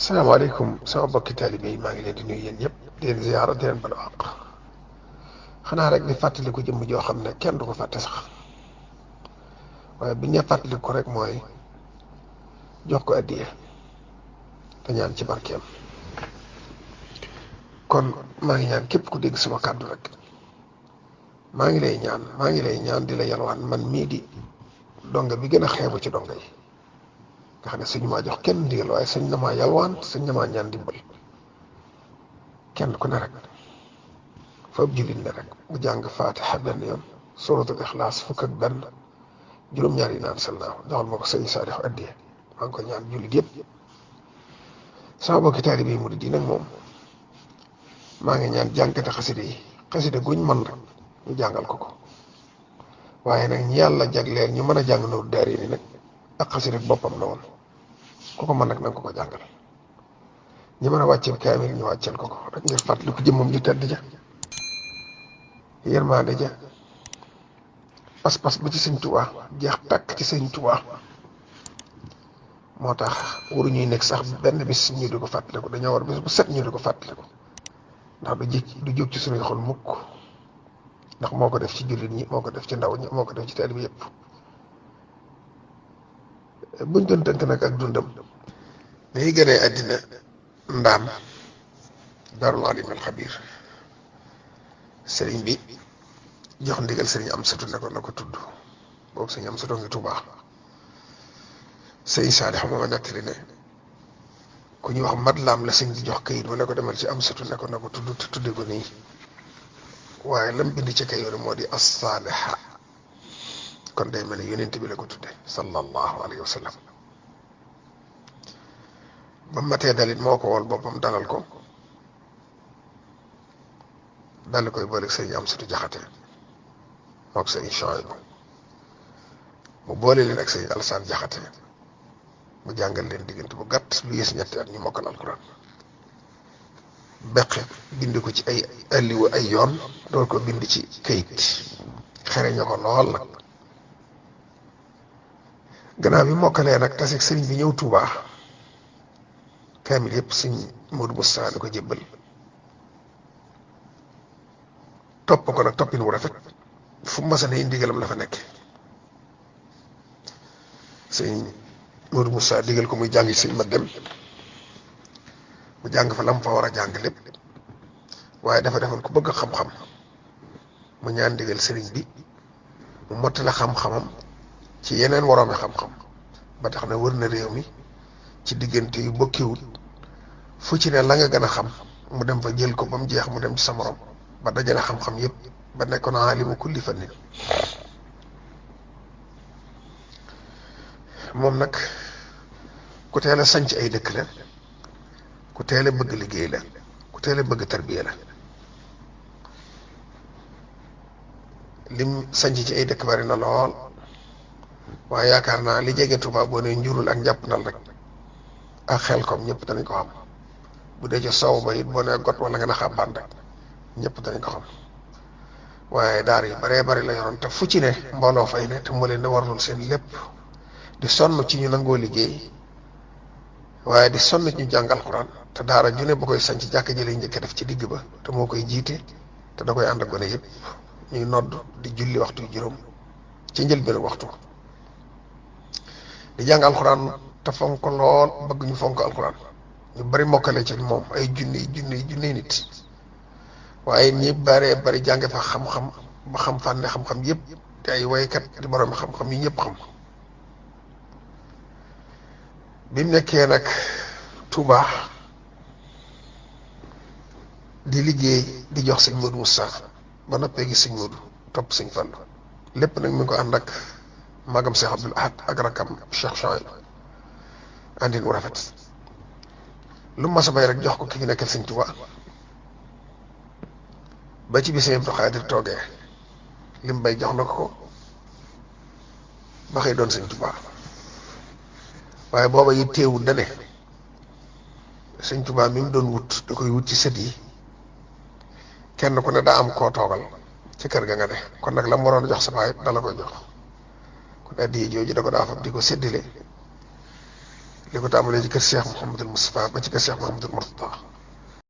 salaamaaleykum sama bokki taalibe yi maa ngi leen di nuyu yéen ñëpp di leen ziyaara di leen balu àq xanaa rek di fàttaliku jëmm joo xam ne kenn du ko fàtte sax waaye bi ñu fàttaliku rek mooy jox ko addiya te ñaan ci barkeem. kon maa ngi ñaan képp ku dégg sama kàddu rek maa ngi lay ñaan di la yalwaan man mii di donga bi gën a xeebu ci donga yi nga xam ne suñu maa jox kenn ndigal waaye suñ na maa yalwaan suñ na maa ñaan dimbal kenn ku ne rek foofu jullit ne rek mu jàng faatiha benn yoon suratul ixlaas fukk ak benn juróom-ñaar yi naan salnaahu joxal ma ko sëñ Saalihu addiya maa ngi ko ñaan jullit yëpp. sama bokki taalibe yi murid yi nag moom maa ngi ñaan jànkate xaside guñ man rek ñu jàngal ko waaye nag ñi yàlla jagleel ñu mën a jàng Nuuru Daarayni nag ak xaside boppam la woon ku ko mën nag na nga ko jàngal ñi mën a wàcceel kaamil ñu wàcceel ko rek ngir fàttali ko jëmmam ju tedd ja yërmaande ja pas-pas ba ci Sëñ Tuubaa jeex tàkk ci Sëñ Tuubaa moo tax waruñuy nekk sax benn bis ñu di ko fàttaliku dañoo war bis bu set ñu di ko fàttaliku ndax du jóg ci suñuy xol mukk ndax moo ko def ci jullit ñi moo ko def ci ndaw ñi moo ko def ci taalibe yëpp. buñ doon tënk nag ak dundam day gënee àddina ndaam Daarul Alim al Xabiir sëriñ bi jox ndigal sëriñ Amsatu ne ko na ko tudd boobu sëriñ Amsatu ngi Tuubaa sëriñ Saalix moo ma nettali ne ku ñuy wax Madlaam la sëñ bi jox kayit mu ne ko demal ci Amsatu ne ko na ko tudd te tudde ko nii waaye lam bind ci kayit moo di as-Saaliha kon day mel ne yonent bi la ko tudde sallallahu alayhi wa sallam ba matee dalit moo ko wool boppam dalal ko daldi koy booleeg sëriñ Amsatu Jaxate mook sëriñ Suhaybu mu boole leen ak sëriñ Alsaan Jaxate mu jàngal leen diggante bu gàtt lu yées ñetti at ñu mokkal alquran beqe bind ko ci ay alliwa ay yoon door ko bind ci kayit xereña ko lool nag gannaaw bi mokkalee nag taseeg sëriñ bi ñëw Tuubaa kaamil yëpp sëñ Moodu Mustafaa da ko jébbal topp ko nag toppin wu rafet fu mu masa ne ndigalam la fa nekk sëñ Moodu Mustafaa digal ko muy jàng sëñ ma dem mu jàng fa lam fa war a jàng lépp waaye dafa defoon ku bëgg xam-xam mu ñaan digal sëriñ bi mu mottale xam-xamam ci yeneen woroomi xam-xam ba tax na wër na réew mi ci diggante yu bokkiwul fu ci ne la nga gën a xam mu dem fa jël ko ba mu jeex mu dem ci sa morom ba dajale xam-xam yépp ba nekkoon aalimu kulli fannin moom nag ku teel a sanc ay dëkk la ku teel a bëgg liggéey la ku teel a bëgg tarbiya la lim sanc ci ay dëkk bari na lool waaye yaakaar naa li jege Tuubaa boo ne njurul ak njàpp ndal rek ak xel kom ñëpp danañ ko xam bu dee ci sow ba it boo ne got wala nga na xàbbaan rek ñëpp danañ ko xam waaye daar yi baree bari la yoroon te fu ci ne mbooloo fay ne te moo leen di warlul seen lépp di sonn ci ñu nangoo liggéey waaye di sonn ci ñu jàng alxuraan te daara ju ne bu koy sanc jàkk ji lay njëkk def ci digg ba te moo koy jiite te da koy ànd ak gone yëpp ñuy nodd di julli waxtu juróom ci njëlbéenu waxtu di jàng alxuraan te fonk lool bëgg ñu fonk alxuraan ñu bari mokkale ci moom ay junni nit waaye ñi baree bari jànge fa xam-xam ba xam fànne xam-xam yëpp te ay waykat di borom xam-xam yi ñëpp xam bi mu nekkee nag Tuubaa di liggéey di jox sëñ Moodu Mustafaa ba noppee gis sëñ Moodu topp sëñ Fallu lépp nag mi ngi ko ànd ak magam Cheikh Abdoul Ahad ak rakam Cheikh Chouaïb àndin wu rafet lu mas a bay rek jox ko ki fi nekkal sëñ Tuubaa ba ci bi sëñ Abdou Xaadir toogee lim bay jox na ko ba xëy doon sëñ Tuubaa waaye booba yi teewul da ne sëñ Tuubaa mi mu doon wut da koy wut ci sët yi kenn ku ne daa am koo toogal ci kër ga nga ne kon nag la mu waroon jox sa baay dala koy jox kon addiya jooju da ko daa fab di ko séddale li ko tàmbalee ci kër Cheikh Mouhamadul Moustapha ba ci kër Cheikh Mouhamadul Mourtada